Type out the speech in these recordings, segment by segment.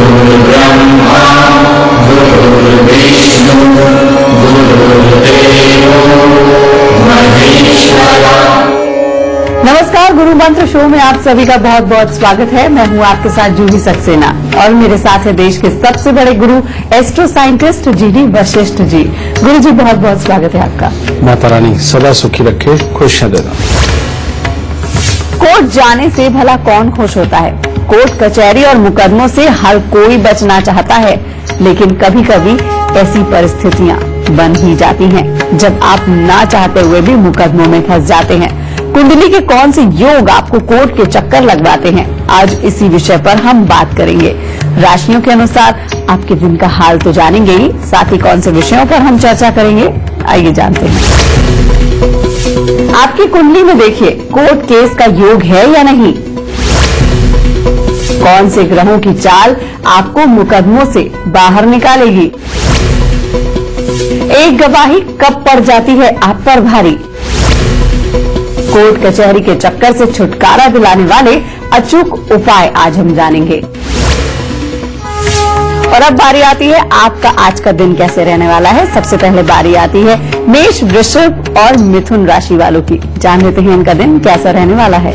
गुरुर्ब्रह्मा गुरुर्विष्णु गुरुर्देवो महेश्वरा। नमस्कार, गुरु मंत्र शो में आप सभी का बहुत बहुत स्वागत है। मैं हूं आपके साथ जूही सक्सेना और मेरे साथ है देश के सबसे बड़े गुरु astro scientist GD Vashishtha ji. गुरु जी बहुत बहुत स्वागत है आपका। माता रानी सदा सुखी रखे, खुशियां देना। कोर्ट जाने से भला कौन खुश होता है? कोर्ट कचहरी और मुकदमों से हर कोई बचना चाहता है, लेकिन कभी कभी ऐसी परिस्थितियां बन ही जाती हैं जब आप ना चाहते हुए भी मुकदमों में फंस जाते हैं। कुंडली के कौन से योग आपको कोर्ट के चक्कर लगवाते हैं, आज इसी विषय पर हम बात करेंगे। राशियों के अनुसार आपके दिन का हाल तो जानेंगे ही, साथ ही कौन से विषयों पर हम चर्चा करेंगे, आइए जानते हैं। आपकी कुंडली में देखिए, कोर्ट केस का योग है या नहीं? कौन से ग्रहों की चाल आपको मुकदमों से बाहर निकालेगी? एक गवाही कब पड़ जाती है आप पर भारी? कोर्ट कचहरी के चक्कर से छुटकारा दिलाने वाले अचूक उपाय आज हम जानेंगे। और अब बारी आती है आपका आज का दिन कैसे रहने वाला है। सबसे पहले बारी आती है मेष, वृषभ और मिथुन राशि वालों की। जान लेते हैं इनका दिन कैसा रहने वाला है।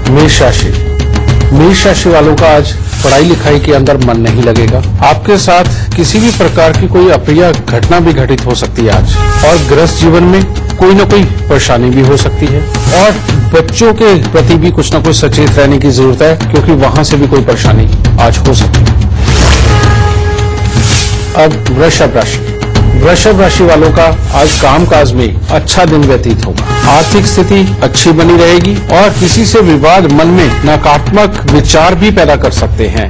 मेष राशि वालों का आज पढ़ाई लिखाई के अंदर मन नहीं लगेगा। आपके साथ किसी भी प्रकार की कोई अप्रिय घटना भी घटित हो सकती है आज, और गृहस्थ जीवन में कोई न कोई परेशानी भी हो सकती है, और बच्चों के प्रति भी कुछ न कुछ सचेत रहने की जरूरत है, क्योंकि वहां से भी कोई परेशानी आज हो सकती है। अब वृषभ राशि वालों का आज कामकाज में अच्छा दिन व्यतीत होगा। आर्थिक स्थिति अच्छी बनी रहेगी और किसी से विवाद मन में नकारात्मक विचार भी पैदा कर सकते हैं।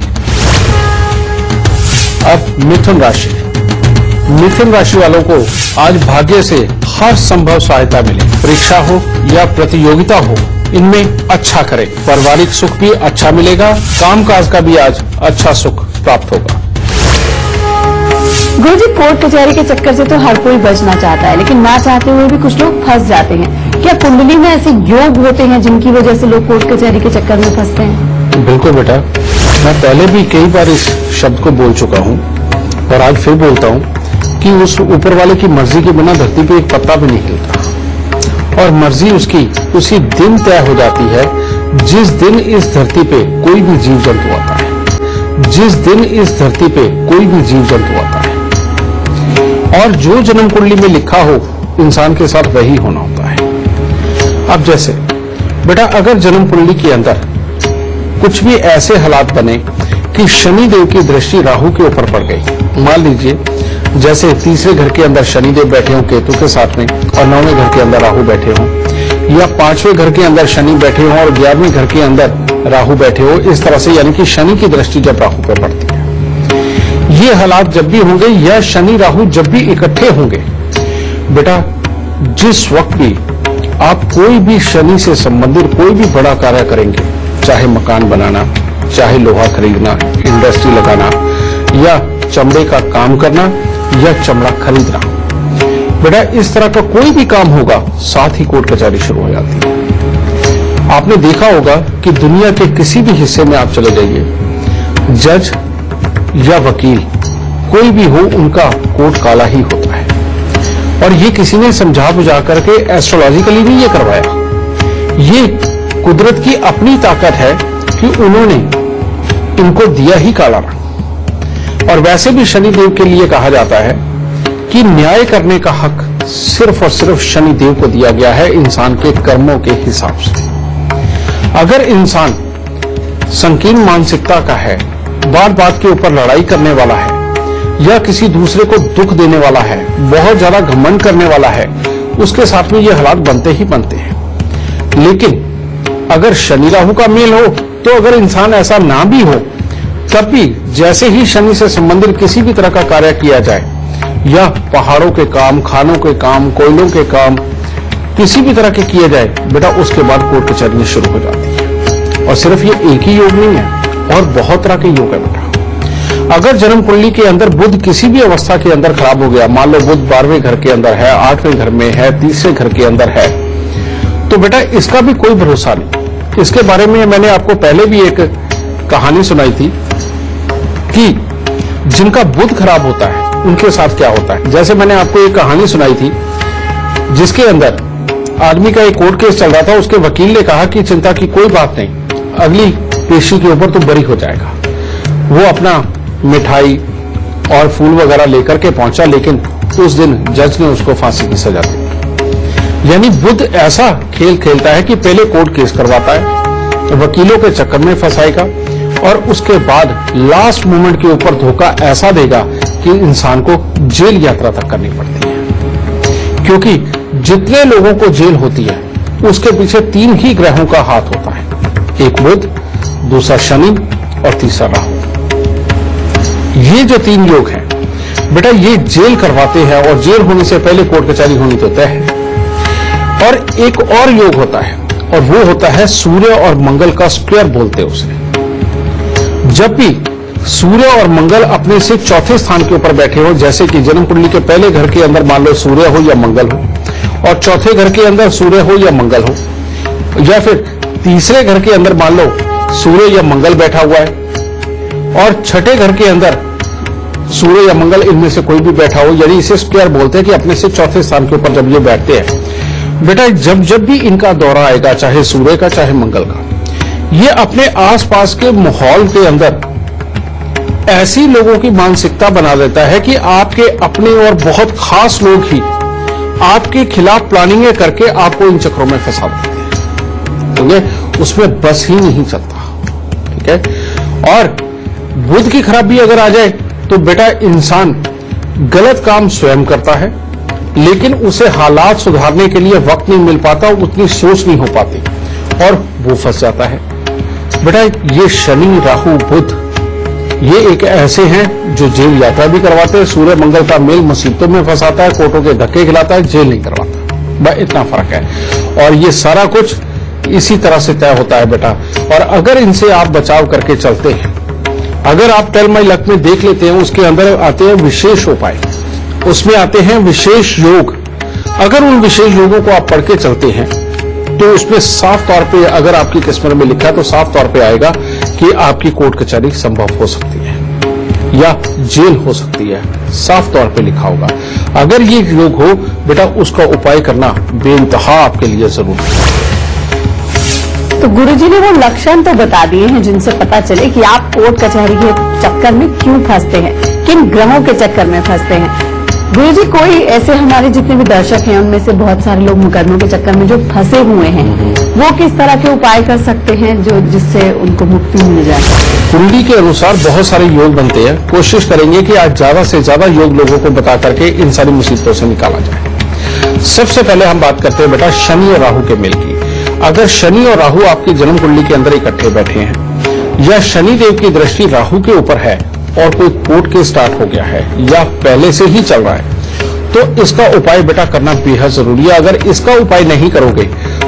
अब मिथुन राशि वालों को आज भाग्य से हर संभव सहायता मिले। परीक्षा हो या प्रतियोगिता हो, इनमें अच्छा करें। पारिवारिक सुख भी अच्छा मिलेगा, कामकाज का भी आज अच्छा सुख प्राप्त होगा। गुरु जी, कोर्ट कचहरी के चक्कर से तो हर कोई बचना चाहता है, लेकिन ना चाहते हुए भी कुछ लोग फंस जाते हैं। क्या कुंडली में ऐसे योग होते हैं जिनकी वजह से लोग कोर्ट कचहरी के चक्कर में फंसते हैं? बिल्कुल बेटा, मैं पहले भी कई बार इस शब्द को बोल चुका हूँ और आज फिर बोलता हूँ कि उस ऊपर वाले की मर्जी के बिना धरती पे एक पत्ता भी नहीं हिलता, और मर्जी उसकी उसी दिन तय हो जाती है जिस दिन इस धरती पे कोई भी जीव जंतु आता है। और जो जन्म कुंडली में लिखा हो, इंसान के साथ वही होना होता है। अब जैसे बेटा, अगर जन्म कुंडली के अंदर कुछ भी ऐसे हालात बने कि शनि देव की दृष्टि राहु के ऊपर पड़ गई, मान लीजिए जैसे तीसरे घर के अंदर शनि देव बैठे हों केतु के साथ में, और 9वें घर के अंदर राहु बैठे हों, या 5वें घर के अंदर शनि बैठे हों और 11वें घर के अंदर राहु बैठे हो, इस तरह से, यानी कि शनि की दृष्टि जब राहु पर पड़ती है, ये हालात जब भी होंगे या शनि राहु जब भी इकट्ठे होंगे, बेटा जिस वक्त भी आप कोई भी शनि से संबंधित कोई भी बड़ा कार्य करेंगे, चाहे मकान बनाना, चाहे लोहा खरीदना, इंडस्ट्री लगाना, या चमड़े का काम करना, या चमड़ा खरीदना, बेटा इस तरह का कोई भी काम होगा, साथ ही कोर्ट कचहरी शुरू हो जाती है। आपने देखा होगा कि दुनिया के किसी भी हिस्से में आप चले जाइए, जज या वकील कोई भी हो, उनका कोट काला ही होता है। और ये किसी ने समझा बुझा करके एस्ट्रोलॉजिकली नहीं ये करवाया, ये कुदरत की अपनी ताकत है कि उन्होंने इनको दिया ही काला रंग। और वैसे भी शनि देव के लिए कहा जाता है कि न्याय करने का हक सिर्फ और सिर्फ शनि देव को दिया गया है, इंसान के कर्मों के हिसाब से। अगर इंसान संकीर्ण मानसिकता का है, बात बात के ऊपर लड़ाई करने वाला है, या किसी दूसरे को दुख देने वाला है, बहुत ज्यादा घमंड करने वाला है, उसके साथ में ये हालात बनते ही बनते हैं। लेकिन अगर शनि राहु का मेल हो, तो अगर इंसान ऐसा ना भी हो, तब भी जैसे ही शनि से संबंधित किसी भी तरह का कार्य किया जाए, या पहाड़ों के काम, खानों के काम, कोयलों के काम किसी भी तरह के किए जाए, बेटा उसके बाद कोर्ट कचहरी शुरू हो जाती है। और सिर्फ ये एक ही योग नहीं है, और बहुत तरह के योग है बेटा। अगर जन्म कुंडली के अंदर बुध किसी भी अवस्था के अंदर खराब हो गया, मान लो बुध 12वें घर के अंदर है, 8वें घर में है, तीसरे घर के अंदर है, तो बेटा इसका भी कोई भरोसा नहीं। इसके बारे में मैंने आपको पहले भी एक कहानी सुनाई थी कि जिनका बुध खराब होता है उनके साथ क्या होता है। जैसे मैंने आपको एक कहानी सुनाई थी जिसके अंदर आदमी का एक कोर्ट केस चल रहा था, उसके वकील ने कहा कि चिंता की कोई बात नहीं, अगली पेशी के ऊपर तो बरी हो जाएगा। वो अपना मिठाई और फूल वगैरह लेकर के पहुंचा, लेकिन उस दिन जज ने उसको फांसी की सजा दी। यानी बुध ऐसा खेल खेलता है कि पहले कोर्ट केस करवाता है, वकीलों के चक्कर में फंसाएगा और उसके बाद लास्ट मोमेंट के ऊपर धोखा ऐसा देगा कि इंसान को जेल यात्रा तक करनी पड़ती है। क्योंकि जितने लोगों को जेल होती है उसके पीछे 3 ही ग्रहों का हाथ होता है, एक बुध, दूसरा शनि और तीसरा राहु। ये जो 3 योग हैं बेटा, ये जेल करवाते हैं और जेल होने से पहले कोर्ट कचहरी होनी तो तय है। और एक और योग होता है और वो होता है सूर्य और मंगल का स्क्वायर बोलते हैं उसे। जब भी सूर्य और मंगल अपने से चौथे स्थान के ऊपर बैठे हो, जैसे कि जन्म कुंडली के पहले घर के अंदर मान लो सूर्य हो या मंगल हो, और चौथे घर के अंदर सूर्य हो या मंगल हो, या फिर तीसरे घर के अंदर मान लो सूर्य या मंगल बैठा हुआ है, और छठे घर के अंदर सूर्य या मंगल इनमें से कोई भी बैठा हो, यानी इसे स्क्वायर बोलते हैं कि अपने से चौथे स्थान के ऊपर जब ये बैठते हैं बेटा, जब भी इनका दौरा आएगा, चाहे सूर्य का चाहे मंगल का, ये अपने आसपास के माहौल के अंदर ऐसी लोगों की मानसिकता बना देता है कि आपके अपने और बहुत खास लोग ही आपके खिलाफ प्लानिंग करके आपको इन चक्रों में फंसा देते हैं। ठीक है, उसमें बस ही नहीं चलता। ठीक है, और बुध की खराबी अगर आ जाए तो बेटा इंसान गलत काम स्वयं करता है, लेकिन उसे हालात सुधारने के लिए वक्त नहीं मिल पाता, उतनी सोच नहीं हो पाती और वो फंस जाता है। बेटा ये शनि, राहु, बुध ये एक ऐसे हैं जो जेल यात्रा भी करवाते हैं। सूर्य मंगल का मेल मुसीबतों में फंसाता है, कोर्टों के धक्के खिलाता है, जेल नहीं करवाता। बस इतना फर्क है और ये सारा कुछ इसी तरह से तय होता है बेटा। और अगर इनसे आप बचाव करके चलते हैं, अगर आप टेल माई लक में देख लेते हैं, उसके अंदर आते हैं विशेष उपाय, उसमें आते हैं विशेष योग। अगर उन विशेष योगों को आप पढ़ के चलते हैं तो उसमें साफ तौर पे, अगर आपकी किस्मत में लिखा है तो साफ तौर पे आएगा कि आपकी कोर्ट कचहरी संभव हो सकती है या जेल हो सकती है, साफ तौर पे लिखा होगा। अगर ये योग हो बेटा, उसका उपाय करना बेइंतहा आपके लिए जरूरी है। तो गुरुजी ने वो लक्षण तो बता दिए हैं जिनसे पता चले कि आप कोर्ट कचहरी के चक्कर में क्यों फंसते हैं, किन ग्रहों के चक्कर में फंसते हैं। गुरुजी, कोई ऐसे हमारे जितने भी दर्शक हैं उनमें से बहुत सारे लोग मुकदमों के चक्कर में जो फंसे हुए हैं, वो किस तरह के उपाय कर सकते हैं जो जिससे उनको मुक्ति मिल जाए? कुंडली के अनुसार बहुत सारे योग बनते हैं। कोशिश करेंगे कि आज ज्यादा से ज्यादा योग लोगों को बता करके इन सारी मुसीबतों से निकाला जाए। सबसे पहले हम बात करते हैं बेटा शनि और राहु के मेल की। अगर शनि और राहु आपकी जन्म कुंडली के अंदर इकट्ठे बैठे हैं या शनि देव की दृष्टि राहु के ऊपर है और कोई कोर्ट केस स्टार्ट हो गया है या पहले से ही चल रहा है, तो इसका उपाय बेटा करना बेहद जरूरी है। अगर इसका उपाय नहीं करोगे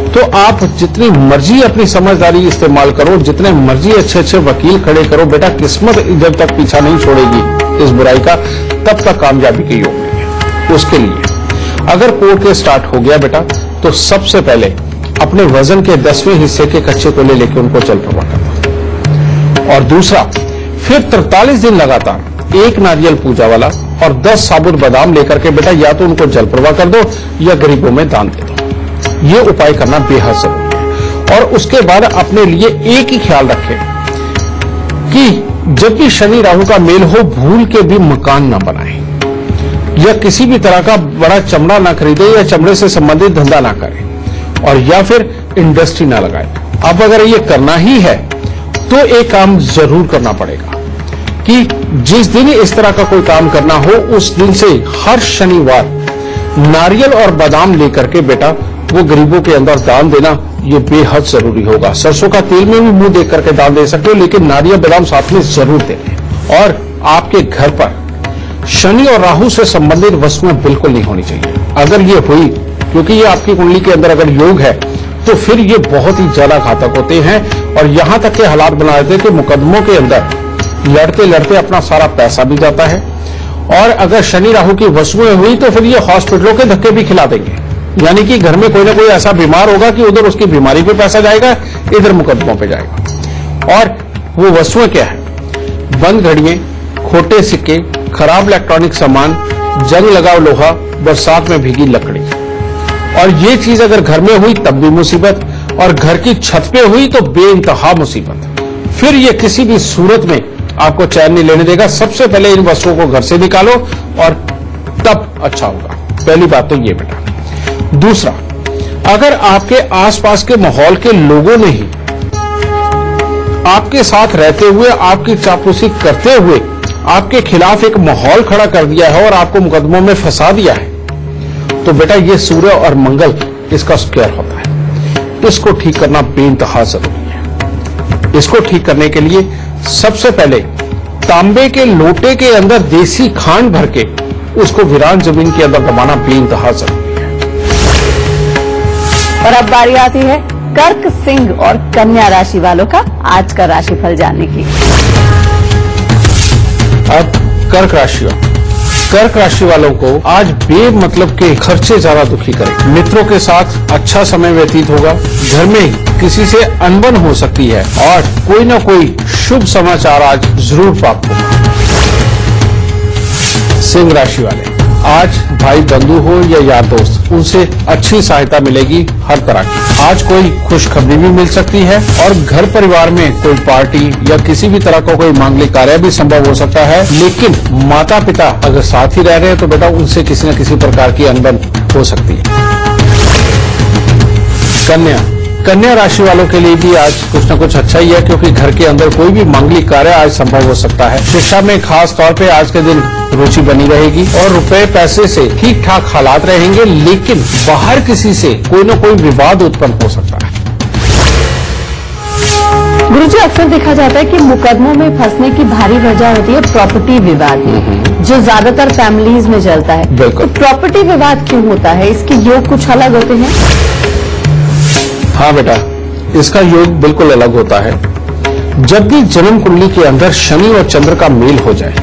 तो आप जितनी मर्जी अपनी समझदारी इस्तेमाल करो, जितने मर्जी अच्छे अच्छे वकील खड़े करो, बेटा किस्मत जब तक पीछा नहीं छोड़ेगी इस बुराई का, तब तक कामयाबी के योग नहीं है। उसके लिए अगर कोर्ट केस स्टार्ट हो गया बेटा, तो सबसे पहले अपने वजन के 10वें हिस्से के कच्चे कोयले लेके उनको जल प्रवाह कर दो। और दूसरा, फिर 43 दिन लगातार 1 नारियल पूजा वाला और 10 साबुत बादाम लेकर के बेटा या तो उनको जल प्रवाह कर दो या गरीबों में दान दे दो। ये उपाय करना बेहद जरूरी है। और उसके बाद अपने लिए एक ही ख्याल रखें कि जब भी शनि राहु का मेल हो, भूल के भी मकान न बनाए या किसी भी तरह का बड़ा चमड़ा ना खरीदे या चमड़े से संबंधित धंधा ना करें और या फिर इंडस्ट्री ना लगाए। अब अगर ये करना ही है तो एक काम जरूर करना पड़ेगा कि जिस दिन इस तरह का कोई काम करना हो, उस दिन से हर शनिवार नारियल और बादाम लेकर के बेटा वो गरीबों के अंदर दान देना, ये बेहद जरूरी होगा। सरसों का तेल में भी मुंह देख करके दान दे सकते हो, लेकिन नारियल बादाम साथ में जरूर दें। और आपके घर पर शनि और राहु से संबंधित वस्तुएं बिल्कुल नहीं होनी चाहिए। अगर ये हुई, क्योंकि ये आपकी कुंडली के अंदर अगर योग है, तो फिर ये बहुत ही ज्यादा घातक होते हैं और यहां तक के हालात बना देते हैं कि मुकदमों के अंदर लड़ते लड़ते अपना सारा पैसा भी जाता है। और अगर शनि राहु की वस्तुएं हुई तो फिर ये हॉस्पिटलों के धक्के भी खिला देंगे, यानी कि घर में कोई ना कोई ऐसा बीमार होगा कि उधर उसकी बीमारी पे पैसा जाएगा, इधर मुकदमों पे जाएगा। और वो वस्तुएं क्या है? बंद घड़ियां, खोटे सिक्के, खराब इलेक्ट्रॉनिक सामान, जंग लगाव लोहा, बरसात में भीगी लकड़ी। और ये चीज अगर घर में हुई तब भी मुसीबत, और घर की छत पे हुई तो बेइंतहा मुसीबत। फिर ये किसी भी सूरत में आपको चैन नहीं लेने देगा। सबसे पहले इन वस्तुओं को घर से निकालो और तब अच्छा होगा। पहली बात तो ये बेटा। दूसरा, अगर आपके आसपास के माहौल के लोगों ने ही आपके साथ रहते हुए, आपकी चापलूसी करते हुए आपके खिलाफ एक माहौल खड़ा कर दिया है और आपको मुकदमों में फंसा दिया है, तो बेटा ये सूर्य और मंगल इसका स्क्वायर होता है। इसको ठीक करना बेइंतहा जरूरी है। इसको ठीक करने के लिए सबसे पहले तांबे के लोटे के अंदर देसी खांड भर के उसको वीरान जमीन के अंदर दबाना बेइंतहा जरूरी है। और अब बारी आती है कर्क, सिंह और कन्या राशि वालों का आज का राशिफल जानने की। अब कर्क राशि वालों को आज बेमतलब के खर्चे ज्यादा दुखी करें। मित्रों के साथ अच्छा समय व्यतीत होगा। घर में किसी से अनबन हो सकती है और कोई न कोई शुभ समाचार आज जरूर प्राप्त होगा। सिंह राशि वाले, आज भाई बंधु हो या यार दोस्त, उनसे अच्छी सहायता मिलेगी हर तरह की। आज कोई खुशखबरी भी मिल सकती है और घर परिवार में कोई पार्टी या किसी भी तरह का कोई मांगलिक कार्य भी संभव हो सकता है। लेकिन माता पिता अगर साथ ही रह रहे हैं तो बेटा उनसे किसी न किसी प्रकार की अनबन हो सकती है। कन्या राशि वालों के लिए भी आज कुछ न कुछ अच्छा ही है, क्योंकि घर के अंदर कोई भी मांगलिक कार्य आज संभव हो सकता है। शिक्षा में खास तौर पे आज के दिन रुचि बनी रहेगी और रुपए पैसे से ठीक ठाक हालात रहेंगे, लेकिन बाहर किसी से कोई न कोई विवाद उत्पन्न हो सकता है। गुरुजी, अक्सर देखा जाता है कि मुकदमों में फंसने की भारी वजह होती है प्रॉपर्टी विवाद, जो ज्यादातर फैमिलीज में चलता है। बिल्कुल। तो प्रॉपर्टी विवाद क्यों होता है? इसके योग कुछ अलग होते हैं? हाँ बेटा, इसका योग बिल्कुल अलग होता है। जब भी जन्म कुंडली के अंदर शनि और चंद्र का मेल हो जाए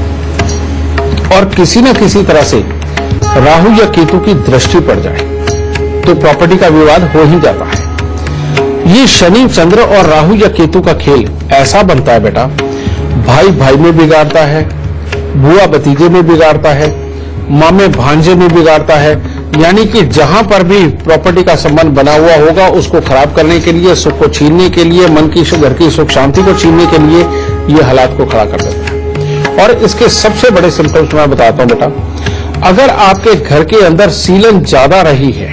और किसी न किसी तरह से राहु या केतु की दृष्टि पड़ जाए तो प्रॉपर्टी का विवाद हो ही जाता है। ये शनि, चंद्र और राहु या केतु का खेल ऐसा बनता है बेटा, भाई भाई में बिगाड़ता है, बुआ भतीजे में बिगाड़ता है, मामे भांजे में बिगाड़ता है। यानी कि जहां पर भी प्रॉपर्टी का संबंध बना हुआ होगा उसको खराब करने के लिए, सुख को छीनने के लिए, मन की घर की सुख शांति को छीनने के लिए ये हालात को खड़ा कर देता है। और इसके सबसे बड़े सिम्टम्स मैं बताता हूं बेटा। अगर आपके घर के अंदर सीलन ज्यादा रही है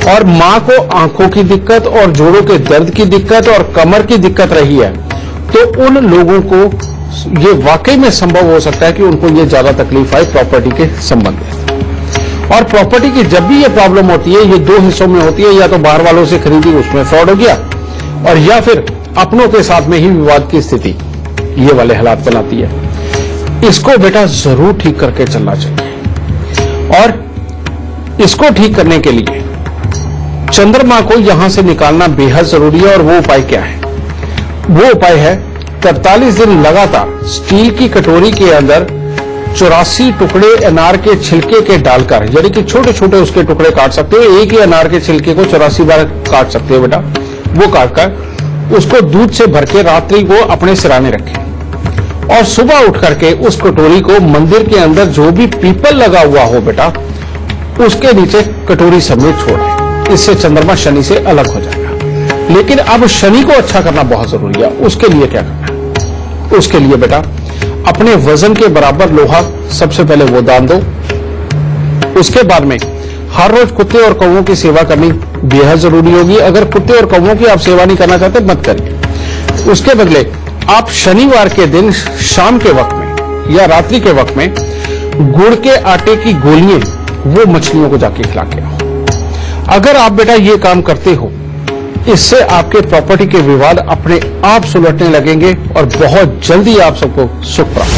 और मां को आंखों की दिक्कत और जोड़ों के दर्द की दिक्कत और कमर की दिक्कत रही है, तो उन लोगों को ये वाकई में संभव हो सकता है कि उनको ये ज्यादा तकलीफ आए प्रॉपर्टी के संबंध में। और प्रॉपर्टी की जब भी ये प्रॉब्लम होती है, ये दो हिस्सों में होती है। या तो बाहर वालों से खरीदी, उसमें फ्रॉड हो गया, और या फिर अपनों के साथ में ही विवाद की स्थिति ये वाले हालात बनाती है। इसको बेटा जरूर ठीक करके चलना चाहिए। और इसको ठीक करने के लिए चंद्रमा को यहां से निकालना बेहद जरूरी है। और वो उपाय क्या है? वो उपाय है 43 दिन लगातार स्टील की कटोरी के अंदर 84 टुकड़े अनार के छिलके के डालकर, यानी कि छोटे छोटे उसके टुकड़े काट सकते हो। एक ही अनार के छिलके को 84 बार काट सकते हो बेटा। वो काटकर उसको दूध से भर के रात्रि को अपने सिराने रखें और सुबह उठ करके उस कटोरी को मंदिर के अंदर जो भी पीपल लगा हुआ हो बेटा, उसके नीचे कटोरी समेत छोड़ें। इससे चंद्रमा शनि से अलग हो जाएगा। लेकिन अब शनि को अच्छा करना बहुत जरूरी है। उसके लिए क्या करना है? उसके लिए बेटा अपने वजन के बराबर लोहा सबसे पहले वो दान दो। उसके बाद में हर रोज कुत्ते और कौवों की सेवा करनी बेहद जरूरी होगी। अगर कुत्ते और कौवों की आप सेवा नहीं करना चाहते मत करिए। उसके बदले आप शनिवार के दिन शाम के वक्त में या रात्रि के वक्त में गुड़ के आटे की गोलियां वो मछलियों को जाके खिला के आओ। अगर आप बेटा ये काम करते हो, इससे आपके प्रॉपर्टी के विवाद अपने आप सुलटने लगेंगे और बहुत जल्दी आप सबको सुख प्राप्त।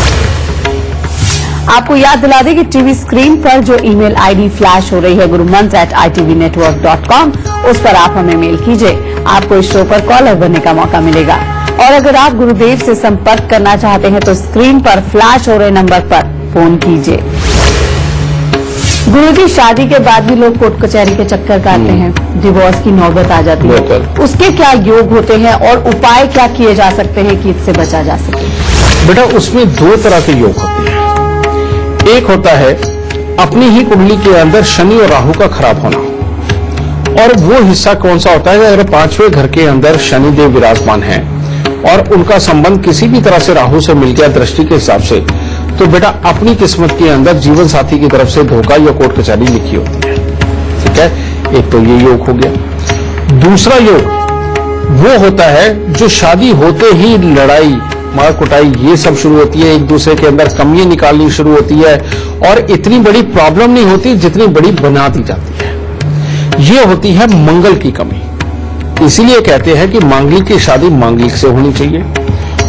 आपको याद दिला दें कि टीवी स्क्रीन पर जो ईमेल आईडी फ्लैश हो रही है gurumant@itvnetwork.com, उस पर आप हमें मेल कीजिए। आपको इस शो पर कॉलर बनने का मौका मिलेगा। और अगर आप गुरुदेव से संपर्क करना चाहते हैं तो स्क्रीन पर फ्लैश हो रहे नंबर पर फोन कीजिए। गुरु की शादी के बाद भी लोग कोर्ट कचहरी के चक्कर काटते हैं, डिवोर्स की नौबत आ जाती है, बिल्कुल। उसके क्या योग होते हैं और उपाय क्या किए जा सकते हैं कि इससे बचा जा सके? बेटा उसमें दो तरह के योग होते हैं। एक होता है अपनी ही कुंडली के अंदर शनि और राहु का खराब होना, और वो हिस्सा कौन सा होता है? अगर पांचवें घर के अंदर शनिदेव विराजमान है और उनका संबंध किसी भी तरह से राहु से मिल गया दृष्टि के हिसाब से, तो बेटा अपनी किस्मत के अंदर जीवन साथी की तरफ से धोखा या कोर्ट कचहरी लिखी होती है। ठीक है, एक तो ये योग हो गया। दूसरा योग वो होता है जो शादी होते ही लड़ाई मार कुटाई ये सब शुरू होती है, एक दूसरे के अंदर कमियां निकालनी शुरू होती है, और इतनी बड़ी प्रॉब्लम नहीं होती जितनी बड़ी बना दी जाती है। ये होती है मंगल की कमी। इसीलिए कहते हैं कि मांगलिक की शादी मांगलिक से होनी चाहिए,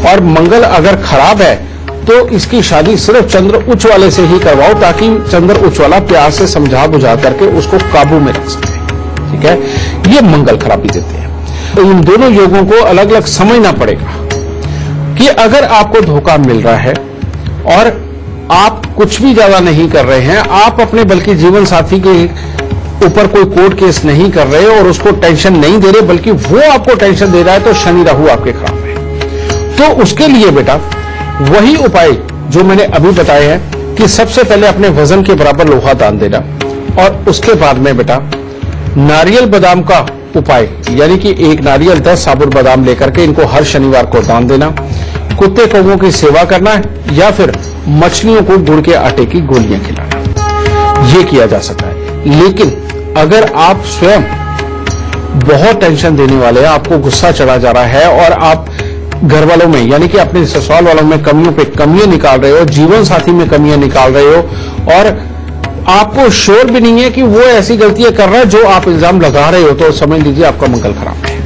और मंगल अगर खराब है तो इसकी शादी सिर्फ चंद्र उच्च वाले से ही करवाओ, ताकि चंद्र उच्च वाला प्यार से समझा बुझा करके उसको काबू में रख सके। ठीक है, ये मंगल खराबी देते हैं। तो इन दोनों योगों को अलग अलग समझना पड़ेगा कि अगर आपको धोखा मिल रहा है और आप कुछ भी ज्यादा नहीं कर रहे हैं, आप अपने बल्कि जीवन साथी के ऊपर कोई कोर्ट केस नहीं कर रहे और उसको टेंशन नहीं दे रहे, बल्कि वो आपको टेंशन दे रहा है, तो शनि राहु आपके खराब है। तो उसके लिए बेटा वही उपाय जो मैंने अभी बताए हैं कि सबसे पहले अपने वजन के बराबर लोहा दान देना, और उसके बाद में बेटा नारियल बादाम का उपाय, यानी कि एक नारियल 10 साबुत बादाम लेकर के इनको हर शनिवार को दान देना, कुत्ते कौवों की सेवा करना है, या फिर मछलियों को गुड़ के आटे की गोलियां खिलाना, ये किया जा सकता है। लेकिन अगर आप स्वयं बहुत टेंशन देने वाले हैं, आपको गुस्सा चढ़ा जा रहा है और आप घर वालों में यानी कि अपने ससुराल वालों में कमियों पे कमियां निकाल रहे हो, जीवन साथी में कमियां निकाल रहे हो, और आपको श्योर भी नहीं है कि वो ऐसी गलतियां कर रहा है जो आप इल्जाम लगा रहे हो, तो समझ लीजिए आपका मंगल खराब है।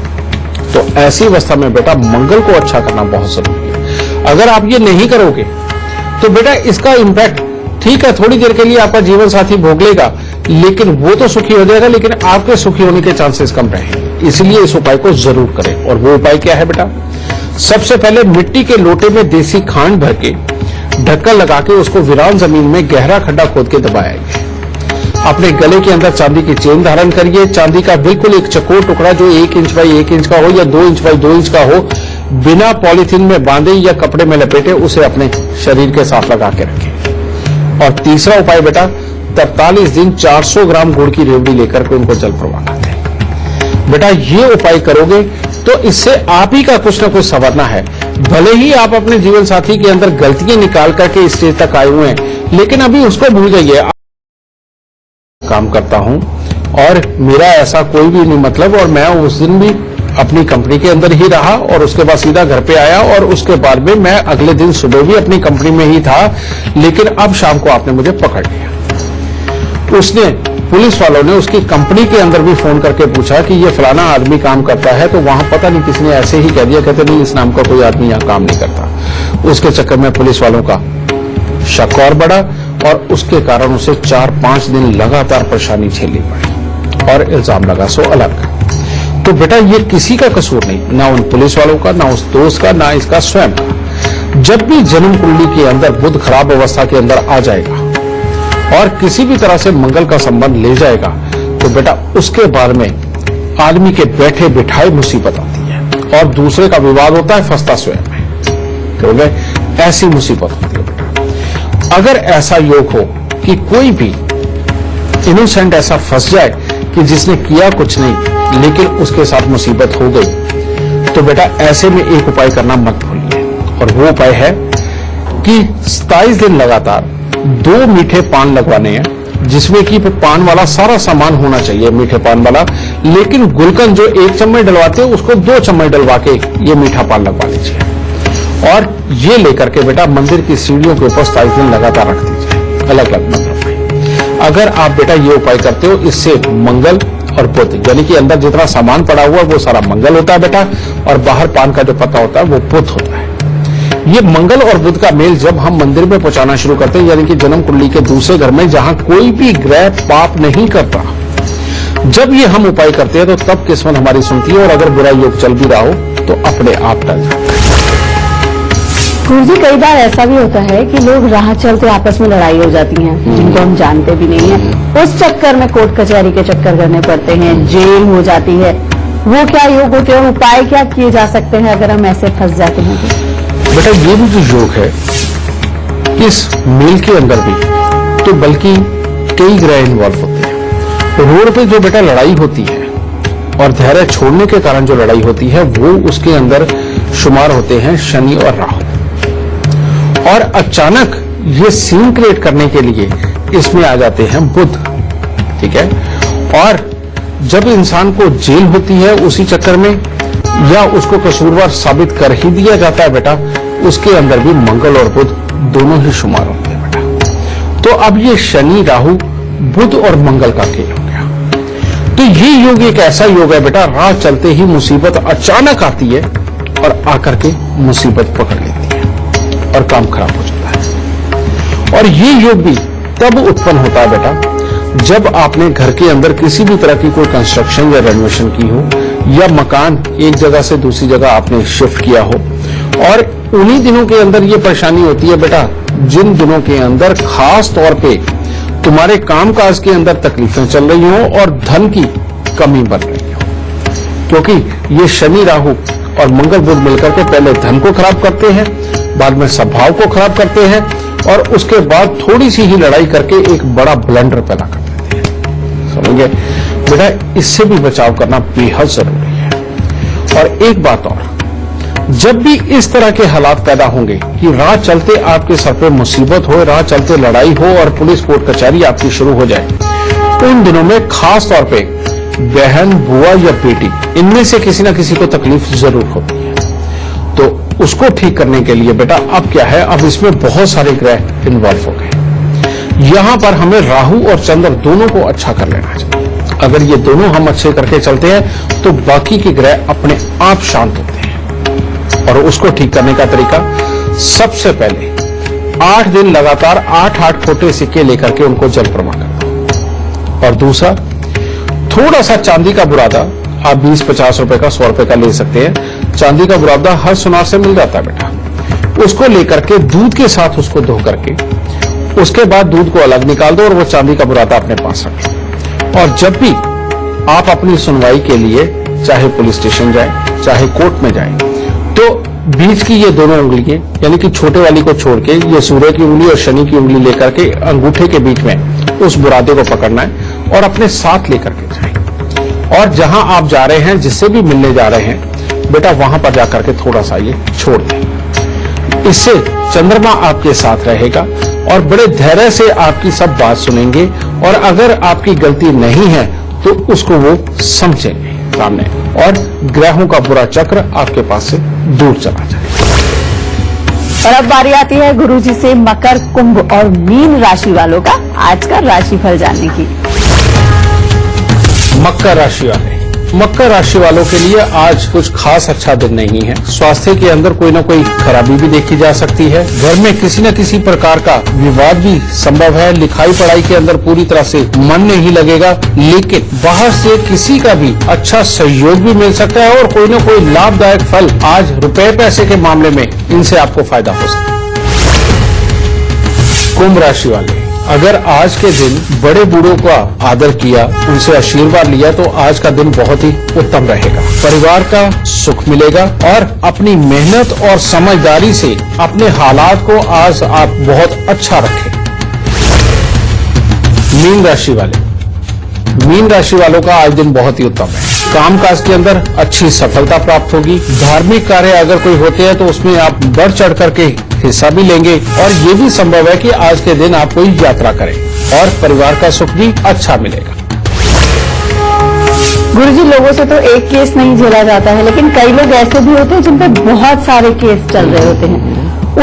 तो ऐसी अवस्था में बेटा मंगल को अच्छा करना बहुत जरूरी है। अगर आप ये नहीं करोगे तो बेटा इसका इम्पैक्ट, ठीक है थोड़ी देर के लिए आपका जीवन साथी भोग लेगा, लेकिन वो तो सुखी हो जाएगा, लेकिन आपके सुखी होने के चांसेस कम रहेंगे। इसलिए इस उपाय को जरूर करें। और वो उपाय क्या है बेटा? सबसे पहले मिट्टी के लोटे में देसी खांड भर के ढक्कन लगा के उसको वीरान जमीन में गहरा खड्डा खोद के दबाएंगे। अपने गले के अंदर चांदी की चेन धारण करिए, चांदी का बिल्कुल एक चकोर टुकड़ा जो 1 इंच बाई 1 इंच का हो या 2 इंच बाई 2 इंच का हो, बिना पॉलीथीन में बांधे या कपड़े में लपेटे उसे अपने शरीर के साथ लगा के रखें। और तीसरा उपाय बेटा 43 दिन 400 ग्राम गुड़ की रेवड़ी लेकर के उनको जल प्रवाह करते हैं। बेटा ये उपाय करोगे तो इससे आप ही का कुछ ना कुछ संवरना है। भले ही आप अपने जीवन साथी के अंदर गलतियां निकाल करके इस स्टेज तक आए हुए हैं, लेकिन अभी उसको भूल जाइए। काम करता हूं और मेरा ऐसा कोई भी नहीं मतलब, और मैं उस दिन भी अपनी कंपनी के अंदर ही रहा और उसके बाद सीधा घर पे आया, और उसके बाद में मैं अगले दिन सुबह भी अपनी कंपनी में ही था, लेकिन अब शाम को आपने मुझे पकड़ लिया। उसने पुलिस वालों ने उसकी कंपनी के अंदर भी फोन करके पूछा कि ये फलाना आदमी काम करता है, तो वहां पता नहीं किसने ऐसे ही कह दिया, कहते नहीं इस नाम का कोई आदमी यहां काम नहीं करता। उसके चक्कर में पुलिस वालों का शक और बढ़ा, और उसके कारण उसे 4-5 दिन लगातार परेशानी झेलनी पड़ी और इल्जाम लगा सो अलग। तो बेटा ये किसी का कसूर नहीं, ना उन पुलिस वालों का, ना उस दोस्त का, ना इसका स्वयं का। जब भी जन्म कुंडली के अंदर बुध खराब अवस्था के अंदर आ जाएगा और किसी भी तरह से मंगल का संबंध ले जाएगा, तो बेटा उसके बारे में आदमी के बैठे बिठाए मुसीबत आती है, और दूसरे का विवाद होता है, फंसता स्वयं है। तो ऐसी मुसीबत होती है बेटा। अगर ऐसा योग हो कि कोई भी इनोसेंट ऐसा फंस जाए कि जिसने किया कुछ नहीं लेकिन उसके साथ मुसीबत हो गई, तो बेटा ऐसे में एक उपाय करना मत भूलिए, और वो उपाय है कि 27 दिन लगातार 2 मीठे पान लगवाने हैं, जिसमें कि पान वाला सारा सामान होना चाहिए मीठे पान वाला, लेकिन गुलकंद जो 1 चम्मच डलवाते हैं उसको 2 चम्मच डलवा के ये मीठा पान लगवा लीजिए, और ये लेकर के बेटा मंदिर की सीढ़ियों के ऊपर 27 दिन लगातार रख दीजिए अलग अलग मंदिरों में। अगर आप बेटा ये उपाय करते हो, इससे मंगल और बुध यानी कि अंदर जितना सामान पड़ा हुआ वो सारा मंगल होता है बेटा, और बाहर पान का जो पत्ता होता है वो बुध होता है। ये मंगल और बुध का मेल जब हम मंदिर में पहुंचाना शुरू करते हैं, यानी कि जन्म कुंडली के दूसरे घर में जहां कोई भी ग्रह पाप नहीं करता, जब ये हम उपाय करते हैं तो तब किस्मत हमारी सुनती है, और अगर बुरा योग चल भी रहा हो तो अपने आप टल जाता है। गुरुजी कई बार ऐसा भी होता है कि लोग राह चलते आपस में लड़ाई हो जाती है जिनको हम जानते भी नहीं है, उस चक्कर में कोर्ट कचहरी के चक्कर करने पड़ते हैं, जेल हो जाती है। वो क्या योग होते हैं, उपाय क्या किए जा सकते हैं अगर हम ऐसे फंस जाते हैं तो? बेटा ये भी जो योग है इस मेल के अंदर भी तो बल्कि कई ग्रह इन्वॉल्व होते हैं। रोड पे जो बेटा लड़ाई होती है और धैर्य छोड़ने के कारण जो लड़ाई होती है वो उसके अंदर शुमार होते हैं शनि और राहु। और अचानक ये सीन क्रिएट करने के लिए इसमें आ जाते हैं बुध, ठीक है। और जब इंसान को जेल होती है उसी चक्कर में या उसको कसूरवार साबित कर ही दिया जाता है बेटा, उसके अंदर भी मंगल और बुध दोनों ही शुमार होते हैं बेटा। तो अब ये शनि राहु बुध और मंगल का खेल हो गया। तो ये योग एक ऐसा योग है बेटा, राह चलते ही मुसीबत अचानक आती है और आकर के मुसीबत पकड़ लेती है और काम खराब हो जाता है। और ये योग भी तब उत्पन्न होता है बेटा जब आपने घर के अंदर किसी भी तरह की कोई कंस्ट्रक्शन या रेनोवेशन की हो या मकान एक जगह से दूसरी जगह आपने शिफ्ट किया हो। और उन्हीं दिनों के अंदर ये परेशानी होती है बेटा जिन दिनों के अंदर खास तौर पे तुम्हारे कामकाज के अंदर तकलीफें चल रही हो और धन की कमी बन रही हो, क्योंकि ये शनि राहु और मंगल बुध मिलकर के पहले धन को खराब करते हैं, बाद में सद्भाव को खराब करते हैं और उसके बाद थोड़ी सी ही लड़ाई करके एक बड़ा ब्लंडर पैदा कर देते हैं। समझ गए बेटा, इससे भी बचाव करना बेहद जरूरी है। और एक बात और, जब भी इस तरह के हालात पैदा होंगे कि राह चलते आपके सर पे मुसीबत हो, राह चलते लड़ाई हो और पुलिस कोर्ट कचहरी आपकी शुरू हो जाए, उन दिनों में खास तौर पे बहन बुआ या बेटी इनमें से किसी ना किसी को तकलीफ जरूर होती है। तो उसको ठीक करने के लिए बेटा अब क्या है, अब इसमें बहुत सारे ग्रह इन्वॉल्व हो गए। यहां पर हमें राहु और चंद्र दोनों को अच्छा कर लेना चाहिए। अगर ये दोनों हम अच्छे करके चलते हैं तो बाकी के ग्रह अपने आप शांत होते हैं। और उसको ठीक करने का तरीका, सबसे पहले 8 दिन लगातार 8-8 खोटे सिक्के लेकर के उनको जल प्रवाह कर दो। और दूसरा, थोड़ा सा चांदी का बुरादा, आप 20-50 रुपए का 100 रुपए का ले सकते हैं। चांदी का बुरादा हर सुनार से मिल जाता है बेटा। उसको लेकर के दूध के साथ उसको धो करके उसके बाद दूध को अलग निकाल दो और वो चांदी का बुरादा अपने पास रखें। और जब भी आप अपनी सुनवाई के लिए चाहे पुलिस स्टेशन जाए चाहे कोर्ट में जाए, तो बीच की ये दोनों उंगलियां यानी कि छोटे वाली को छोड़ के ये सूर्य की उंगली और शनि की उंगली लेकर के अंगूठे के बीच में उस बुरादे को पकड़ना है और अपने साथ लेकर के जाए। और जहां आप जा रहे हैं, जिससे भी मिलने जा रहे हैं बेटा, वहां पर जाकर के थोड़ा सा ये छोड़ दें। इससे चंद्रमा आपके साथ रहेगा और बड़े धैर्य से आपकी सब बात सुनेंगे और अगर आपकी गलती नहीं है तो उसको वो समझेंगे सामने और ग्रहों का बुरा चक्र आपके पास से दूर चला जाए। और अब बारी आती है गुरुजी से मकर, कुंभ और मीन राशि वालों का आज का राशिफल जानने की। मकर राशि वाले, मकर राशि वालों के लिए आज कुछ खास अच्छा दिन नहीं है। स्वास्थ्य के अंदर कोई ना कोई खराबी भी देखी जा सकती है। घर में किसी न किसी प्रकार का विवाद भी संभव है। लिखाई पढ़ाई के अंदर पूरी तरह से मन नहीं लगेगा, लेकिन बाहर से किसी का भी अच्छा सहयोग भी मिल सकता है और कोई न कोई लाभदायक फल आज रुपए पैसे के मामले में इनसे आपको फायदा हो सकता है। कुंभ राशि वाले, अगर आज के दिन बड़े बूढ़ों का आदर किया, उनसे आशीर्वाद लिया तो आज का दिन बहुत ही उत्तम रहेगा। परिवार का सुख मिलेगा और अपनी मेहनत और समझदारी से अपने हालात को आज आप बहुत अच्छा रखें। मीन राशि वाले, मीन राशि वालों का आज दिन बहुत ही उत्तम है। कामकाज के अंदर अच्छी सफलता प्राप्त होगी। धार्मिक कार्य अगर कोई होते हैं तो उसमें आप बढ़ चढ़ करके हिस्सा भी लेंगे और ये भी संभव है कि आज के दिन आप कोई यात्रा करें और परिवार का सुख भी अच्छा मिलेगा। गुरुजी, लोगों से तो एक केस नहीं झेला जाता है, लेकिन कई लोग ऐसे भी होते हैं जिन पे बहुत सारे केस चल रहे होते हैं।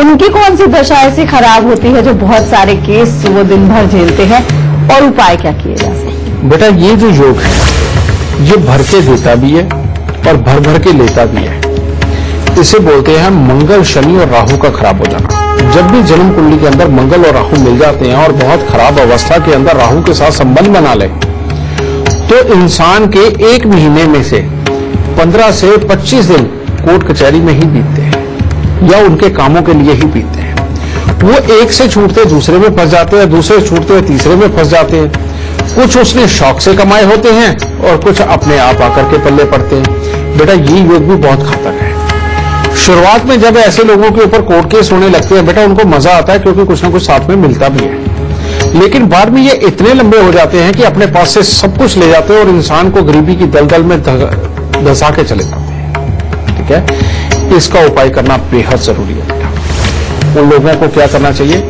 उनकी कौन सी दशा ऐसी खराब होती है जो बहुत सारे केस वो दिन भर झेलते हैं और उपाय क्या किए जा सकते? बेटा, ये जो योग है ये भर के देता भी है और भर भर के लेता भी है। इसे बोलते हैं मंगल शनि और राहु का खराब हो जाना। जब भी जन्म कुंडली के अंदर मंगल और राहु मिल जाते हैं और बहुत खराब अवस्था के अंदर राहु के साथ संबंध बना ले, तो इंसान के 1 महीने में से 15 से 25 दिन कोर्ट कचहरी में ही बीतते हैं। या उनके कामों के लिए ही पीते हैं। वो एक से छूटते दूसरे में फंस जाते हैं, दूसरे छूटते तीसरे में फंस जाते हैं। कुछ उसने शौक से कमाए होते हैं और कुछ अपने आप आकर के पल्ले पड़ते हैं। बेटा ये योग भी बहुत घातक है। शुरुआत में जब ऐसे लोगों के ऊपर कोर्ट केस होने लगते हैं बेटा, उनको मजा आता है क्योंकि कुछ ना कुछ साथ में मिलता भी है। लेकिन बाद में ये इतने लंबे हो जाते हैं कि अपने पास से सब कुछ ले जाते हैं और इंसान को गरीबी की दलदल में धंसा के चले जाते हैं। ठीक है, इसका उपाय करना बेहद जरूरी है बेटा। उन लोगों को क्या करना चाहिए?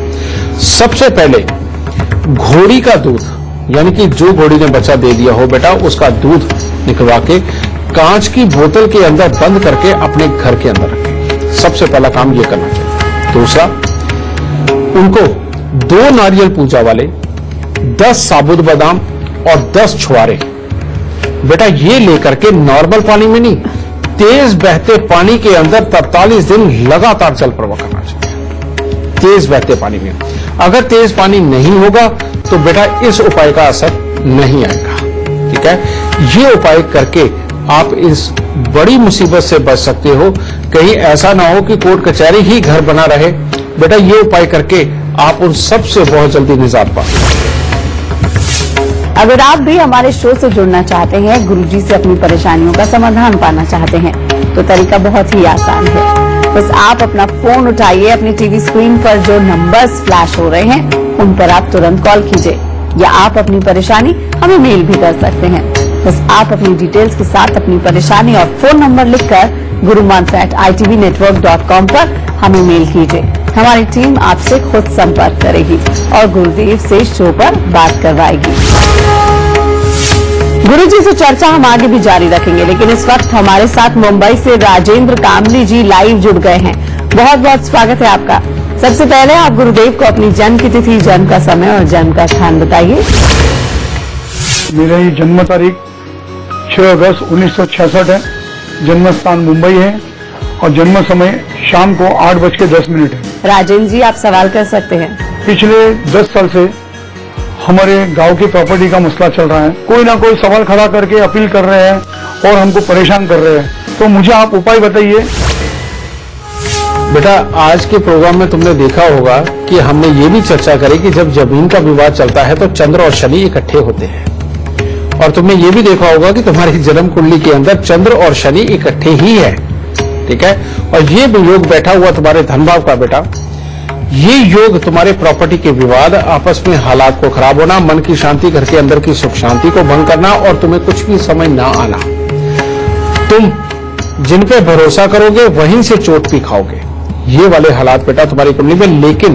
सबसे पहले घोड़ी का दूध, यानी कि जो घोड़ी ने बच्चा दे दिया हो बेटा, उसका दूध निकलवा के कांच की बोतल के अंदर बंद करके अपने घर के अंदर रखें। सबसे पहला काम यह करना चाहिए। दूसरा, उनको 2 नारियल पूजा वाले 10 साबुत बादाम और 10 छुआरे बेटा ये लेकर के नॉर्मल पानी में नहीं, तेज बहते पानी के अंदर 43 दिन लगातार जल प्रवाह करना चाहिए। तेज बहते पानी में। अगर तेज पानी नहीं होगा तो बेटा इस उपाय का असर नहीं आएगा। ठीक है, ये उपाय करके आप इस बड़ी मुसीबत से बच सकते हो। कहीं ऐसा ना हो कि कोर्ट कचहरी ही घर बना रहे। बेटा ये उपाय करके आप उन सब से बहुत जल्दी निजात पा। अगर आप भी हमारे शो से जुड़ना चाहते हैं, गुरुजी से अपनी परेशानियों का समाधान पाना चाहते हैं, तो तरीका बहुत ही आसान है। बस आप अपना फोन उठाइए, अपनी टीवी स्क्रीन पर जो नंबर्स फ्लैश हो रहे हैं उन पर आप तुरंत कॉल कीजिए, या आप अपनी परेशानी हमें मेल भी कर सकते हैं। बस आप अपनी डिटेल्स के साथ अपनी परेशानी और फोन नंबर लिखकर gurumantra@itvnetwork.com पर हमें मेल कीजिए। हमारी टीम आपसे खुद संपर्क करेगी और गुरुदेव से शो पर बात करवाएगी। गुरुजी से चर्चा हम आगे भी जारी रखेंगे, लेकिन इस वक्त हमारे साथ मुंबई से राजेंद्र कामली जी लाइव जुड़ गए हैं। बहुत बहुत स्वागत है आपका। सबसे पहले आप गुरुदेव को अपनी जन्म की तिथि, जन्म का समय और जन्म का स्थान बताइए। मेरी जन्म तारीख 6 अगस्त 1966 है। जन्म स्थान मुंबई है और जन्म समय शाम को 8:10 है। राजेंद्र जी आप सवाल कर सकते हैं। पिछले 10 साल से हमारे गांव की प्रॉपर्टी का मसला चल रहा है। कोई ना कोई सवाल खड़ा करके अपील कर रहे हैं और हमको परेशान कर रहे हैं, तो मुझे आप उपाय बताइए। बेटा आज के प्रोग्राम में तुमने देखा होगा कि हमने ये भी चर्चा करी कि जब जमीन का विवाद चलता है तो चंद्र और शनि इकट्ठे होते हैं, और तुमने ये भी देखा होगा कि तुम्हारी जन्म कुंडली के अंदर चंद्र और शनि इकट्ठे ही है। ठीक है, और ये भी योग बैठा हुआ तुम्हारे धन भाव का बेटा, ये योग तुम्हारे प्रॉपर्टी के विवाद, आपस में हालात को खराब होना, मन की शांति, घर के अंदर की सुख शांति को भंग करना और तुम्हें कुछ भी समझ ना आना। तुम जिन पे भरोसा करोगे वहीं से चोट भी खाओगे। ये वाले हालात बेटा तुम्हारी कुंडली में, लेकिन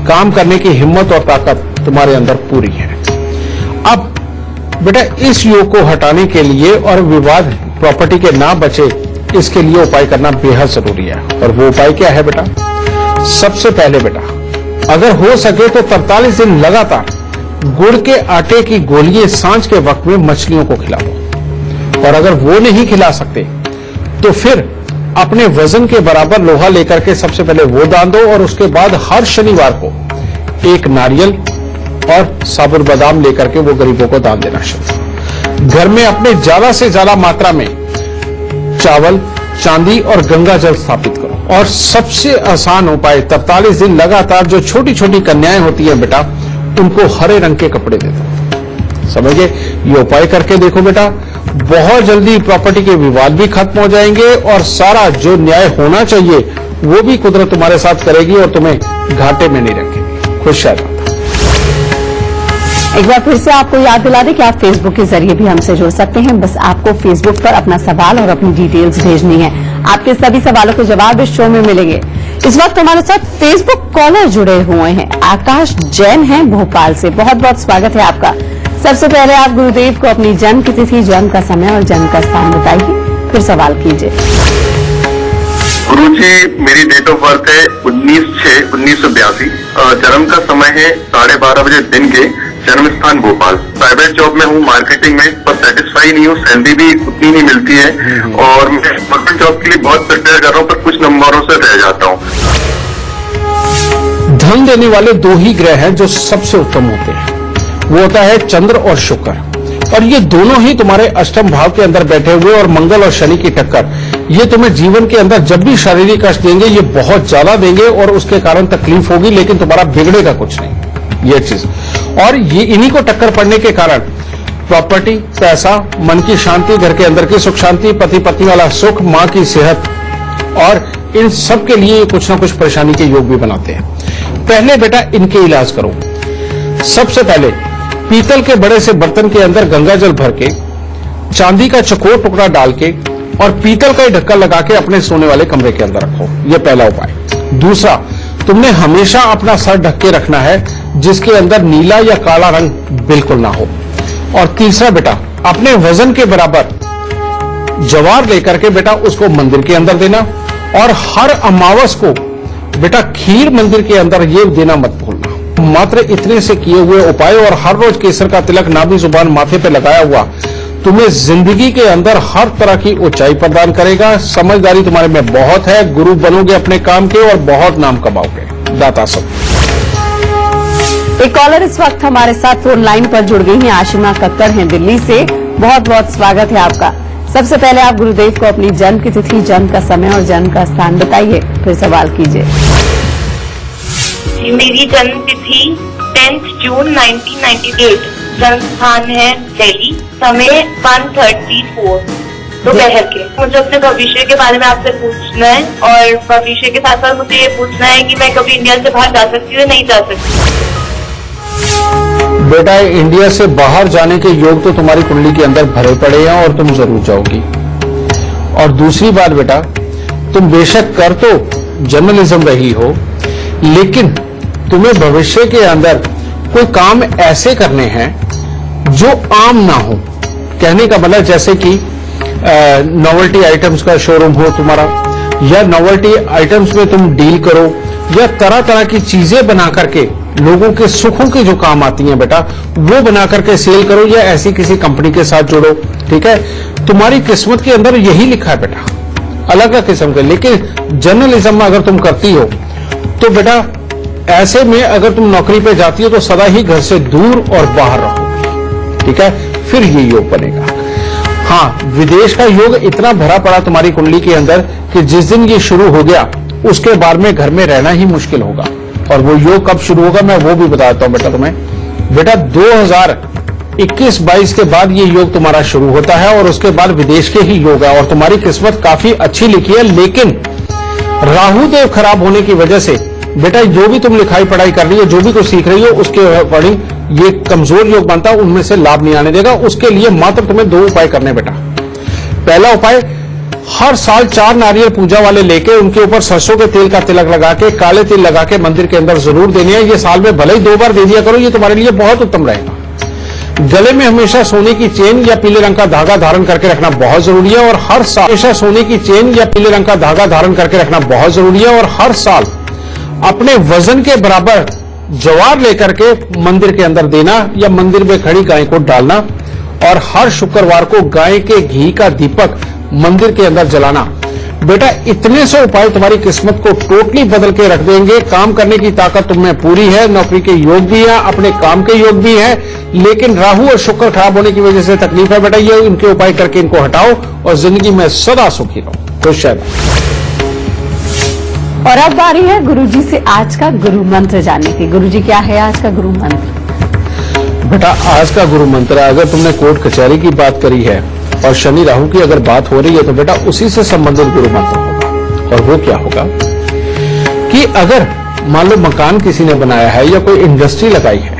काम करने की हिम्मत और ताकत तुम्हारे अंदर पूरी है। अब बेटा इस योग को हटाने के लिए और विवाद प्रॉपर्टी के ना बचे, इसके लिए उपाय करना बेहद जरूरी है। और वो उपाय क्या है बेटा? सबसे पहले बेटा अगर हो सके तो 43 दिन लगातार गुड़ के आटे की गोलियां सांझ के वक्त में मछलियों को खिला दो। और अगर वो नहीं खिला सकते तो फिर अपने वजन के बराबर लोहा लेकर के सबसे पहले वो दान दो, और उसके बाद हर शनिवार को 1 नारियल और साबुत बादाम लेकर के वो गरीबों को दान देना शुरू। घर में अपने ज्यादा से ज्यादा मात्रा में चावल, चांदी और गंगा जल स्थापित करो। और सबसे आसान उपाय 43 दिन लगातार जो छोटी छोटी कन्याएं होती हैं बेटा, उनको हरे रंग के कपड़े दे दो। समझे? ये उपाय करके देखो बेटा, बहुत जल्दी प्रॉपर्टी के विवाद भी खत्म हो जाएंगे और सारा जो न्याय होना चाहिए वो भी कुदरत तुम्हारे साथ करेगी और तुम्हें घाटे में नहीं रखेगी। खुश रहो। एक बार फिर से आपको याद दिला दें कि आप फेसबुक के जरिए भी हमसे जुड़ सकते हैं। बस आपको फेसबुक पर अपना सवाल और अपनी डिटेल्स भेजनी है। आपके सभी सवालों के जवाब इस शो में मिलेंगे। इस वक्त हमारे साथ फेसबुक कॉलर जुड़े हुए हैं। आकाश जैन हैं भोपाल से। बहुत बहुत स्वागत है आपका। सबसे पहले आप गुरुदेव को अपनी जन्म की तिथि, जन्म का समय और जन्म का स्थान बताइए, फिर सवाल कीजिए। गुरुजी मेरी डेट ऑफ बर्थ है 19/6/1982। जन्म का समय है 12:30 बजे दिन के। जन्म स्थान भोपाल। प्राइवेट जॉब में हूँ, मार्केटिंग में, पर सेटिस्फाई नहीं हूँ। सैलरी भी उतनी नहीं मिलती है और मैं गवर्नमेंट जॉब के लिए बहुत प्रिपेयर कर रहा हूँ, पर कुछ नंबरों से रह जाता हूँ। धन देने वाले 2 ही ग्रह हैं जो सबसे उत्तम होते हैं, वो होता है चंद्र और शुक्र। और ये दोनों ही तुम्हारे अष्टम भाव के अंदर बैठे हुए और मंगल और शनि की टक्कर ये तुम्हें जीवन के अंदर जब भी शारीरिक कष्ट देंगे ये बहुत ज्यादा देंगे और उसके कारण तकलीफ होगी, लेकिन तुम्हारा बिगड़ेगा कुछ नहीं ये चीज। और ये इन्हीं को टक्कर पड़ने के कारण प्रॉपर्टी, पैसा, मन की शांति, घर के अंदर की सुख शांति, पति पत्नी वाला सुख, मां की सेहत और इन सब के लिए कुछ ना कुछ परेशानी के योग भी बनाते हैं। पहले बेटा इनके इलाज करो। सबसे पहले पीतल के बड़े से बर्तन के अंदर गंगा जल भर के चांदी का चकोर टुकड़ा डाल के और पीतल का ही ढक्कन लगा के अपने सोने वाले कमरे के अंदर रखो। यह पहला उपाय। दूसरा, तुमने हमेशा अपना सर ढक के रखना है जिसके अंदर नीला या काला रंग बिल्कुल ना हो। और तीसरा बेटा, अपने वजन के बराबर जवार लेकर के बेटा उसको मंदिर के अंदर देना और हर अमावस को बेटा खीर मंदिर के अंदर ये देना मत भूलना। मात्र इतने से किए हुए उपाय और हर रोज केसर का तिलक नाभि जुबान माथे पे लगाया हुआ तुम्हें जिंदगी के अंदर हर तरह की ऊंचाई प्रदान करेगा। समझदारी तुम्हारे में बहुत है, गुरु बनोगे अपने काम के और बहुत नाम कमाओगे। दाता सब। एक कॉलर इस वक्त हमारे साथ फोन लाइन पर जुड़ गई हैं। आशिमा कक्कर हैं दिल्ली से। बहुत बहुत स्वागत है आपका। सबसे पहले आप गुरुदेव को अपनी जन्म की तिथि, जन्म का समय और जन्म का स्थान बताइए, फिर सवाल कीजिए। मेरी जन्म तिथि 10 जून 1998, जन्म स्थान है दिल्ली, समय 1:34 दोपहर के। मुझे अपने भविष्य के बारे में आपसे पूछना है और भविष्य के साथ साथ मुझे ये पूछना है कि मैं कभी इंडिया से बाहर जा सकती हूँ या नहीं जा सकती। बेटा इंडिया से बाहर जाने के योग तो तुम्हारी कुंडली के अंदर भरे पड़े हैं और तुम जरूर जाओगी। और दूसरी बात बेटा, तुम बेशक कर तो जर्नलिज्म रही हो, लेकिन तुम्हें भविष्य के अंदर कोई काम ऐसे करने हैं जो आम ना हो। कहने का मतलब जैसे कि नोवेल्टी आइटम्स का शोरूम हो तुम्हारा, या नोवेल्टी आइटम्स में तुम डील करो, या तरह तरह की चीजें बना करके लोगों के सुखों की जो काम आती हैं बेटा वो बना करके सेल करो, या ऐसी किसी कंपनी के साथ जुड़ो। ठीक है, तुम्हारी किस्मत के अंदर यही लिखा है बेटा, अलग अलग किस्म के। लेकिन जर्नलिज्म में अगर तुम करती हो तो बेटा ऐसे में अगर तुम नौकरी पे जाती हो तो सदा ही घर से दूर और बाहर रहो। ठीक है, फिर ये योग बनेगा। हाँ, विदेश का योग इतना भरा पड़ा तुम्हारी कुंडली के अंदर कि जिस दिन ये शुरू हो गया उसके बाद में घर में रहना ही मुश्किल होगा। और वो योग कब शुरू होगा मैं वो भी बता देता हूं बेटा तुम्हें। बेटा 2021-22 के बाद ये योग तुम्हारा शुरू होता है और उसके बाद विदेश के ही योग है और तुम्हारी किस्मत काफी अच्छी लिखी है। लेकिन राहु देव खराब होने की वजह से बेटा जो भी तुम लिखाई पढ़ाई कर रही हो, जो भी कुछ सीख रही हो, उसके अकॉर्डिंग ये कमजोर योग बनता है, उनमें से लाभ नहीं आने देगा। उसके लिए मात्र तुम्हें 2 उपाय करने बेटा। पहला उपाय, हर साल 4 नारियल पूजा वाले लेके उनके ऊपर सरसों के तेल का तिलक लगा के, काले तिल लगा के मंदिर के अंदर जरूर देने हैं। ये साल में भले ही 2 बार दे दिया करो, ये तुम्हारे लिए बहुत उत्तम रहेगा। गले में हमेशा सोने की चेन या पीले रंग का धागा धारण करके रखना बहुत जरूरी है और हर साल हमेशा सोने की चेन या पीले रंग का धागा धारण करके रखना बहुत जरूरी है। और हर साल अपने वजन के बराबर जवार लेकर के मंदिर के अंदर देना या मंदिर में खड़ी गाय को डालना। और हर शुक्रवार को गाय के घी का दीपक मंदिर के अंदर जलाना। बेटा इतने से उपाय तुम्हारी किस्मत को टोटली बदल के रख देंगे। काम करने की ताकत तुम्हें पूरी है, नौकरी के योग भी है, अपने काम के योग भी है, लेकिन राहु और शुक्र खराब होने की वजह से तकलीफ है बेटा। ये इनके उपाय करके इनको हटाओ और जिंदगी में सदा सुखी रहो, खुश रहो। और अब बारी है गुरुजी से आज का गुरु मंत्र जानने की। गुरुजी क्या है आज का गुरु मंत्र? बेटा आज का गुरु मंत्र, अगर तुमने कोर्ट कचहरी की बात करी है और शनि राहु की अगर बात हो रही है तो बेटा उसी से संबंधित गुरु मंत्र होगा। और वो क्या होगा कि अगर मान लो मकान किसी ने बनाया है या कोई इंडस्ट्री लगाई है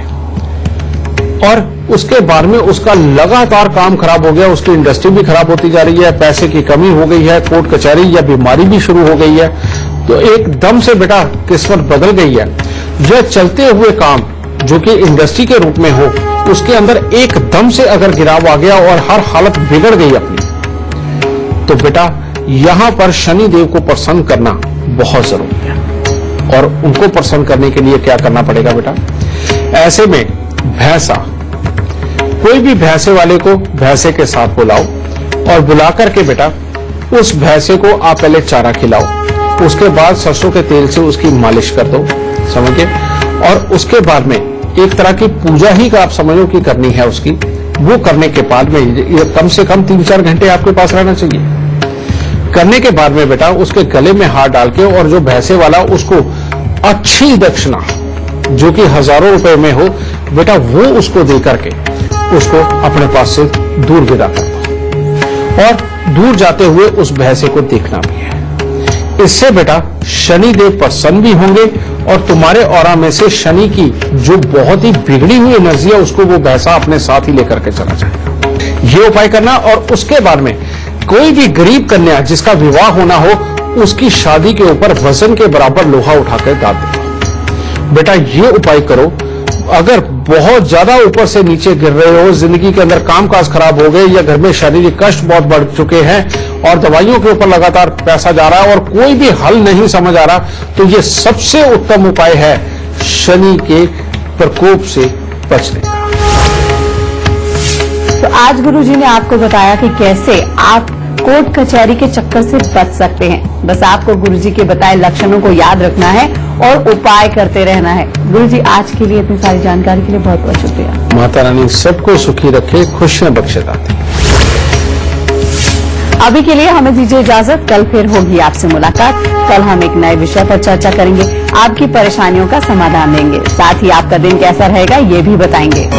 और उसके बाद में उसका लगातार काम खराब हो गया, उसकी इंडस्ट्री भी खराब होती जा रही है, पैसे की कमी हो गई है, कोर्ट कचहरी या बीमारी भी शुरू हो गई है, तो एकदम से बेटा किस्मत बदल गई है। यह चलते हुए काम जो कि इंडस्ट्री के रूप में हो उसके अंदर एकदम से अगर गिराव आ गया और हर हालत बिगड़ गई अपनी, तो बेटा यहां पर शनि देव को प्रसन्न करना बहुत जरूरी है। और उनको प्रसन्न करने के लिए क्या करना पड़ेगा बेटा, ऐसे में भैंसा, कोई भी भैंसे वाले को भैंसे के साथ बुलाओ और बुला करके बेटा उस भैंसे को आप पहले चारा खिलाओ, उसके बाद सरसों के तेल से उसकी मालिश कर दो, समझिए। और उसके बाद में एक तरह की पूजा ही का आप समझ लो कि करनी है उसकी। वो करने के बाद में कम से कम 3-4 घंटे आपके पास रहना चाहिए। करने के बाद में बेटा उसके गले में हाथ डाल के और जो भैंसे वाला उसको अच्छी दक्षिणा जो कि हजारों रुपए में हो बेटा वो उसको दे करके उसको अपने पास से दूर विदा कर दो और दूर जाते हुए उस भैंसे को देखना भी है। इससे बेटा शनि देव प्रसन्न भी होंगे और तुम्हारे ऑरा में से शनि की जो बहुत ही बिगड़ी हुई एनर्जी है उसको वो भैंसा अपने साथ ही लेकर के चला जाएगा। ये उपाय करना और उसके बाद में कोई भी गरीब कन्या जिसका विवाह होना हो उसकी शादी के ऊपर वजन के बराबर लोहा उठाकर डाल दो। बेटा ये उपाय करो। अगर बहुत ज्यादा ऊपर से नीचे गिर रहे हो, जिंदगी के अंदर कामकाज खराब हो गए या घर में शारीरिक कष्ट बहुत बढ़ चुके हैं और दवाइयों के ऊपर लगातार पैसा जा रहा है और कोई भी हल नहीं समझ आ रहा, तो ये सबसे उत्तम उपाय है शनि के प्रकोप से बचने का। तो आज गुरुजी ने आपको बताया कि कैसे आप कोर्ट कचहरी के चक्कर से बच सकते हैं। बस आपको गुरुजी के बताए लक्षणों को याद रखना है और उपाय करते रहना है। गुरुजी आज के लिए इतनी सारी जानकारी के लिए बहुत बहुत शुक्रिया। माता रानी सबको सुखी रखे, खुशियां बख्शे दाते। अभी के लिए हमें दीजिए इजाजत। कल फिर होगी आपसे मुलाकात। कल हम एक नए विषय पर चर्चा करेंगे, आपकी परेशानियों का समाधान देंगे, साथ ही आपका दिन कैसा रहेगा ये भी बताएंगे।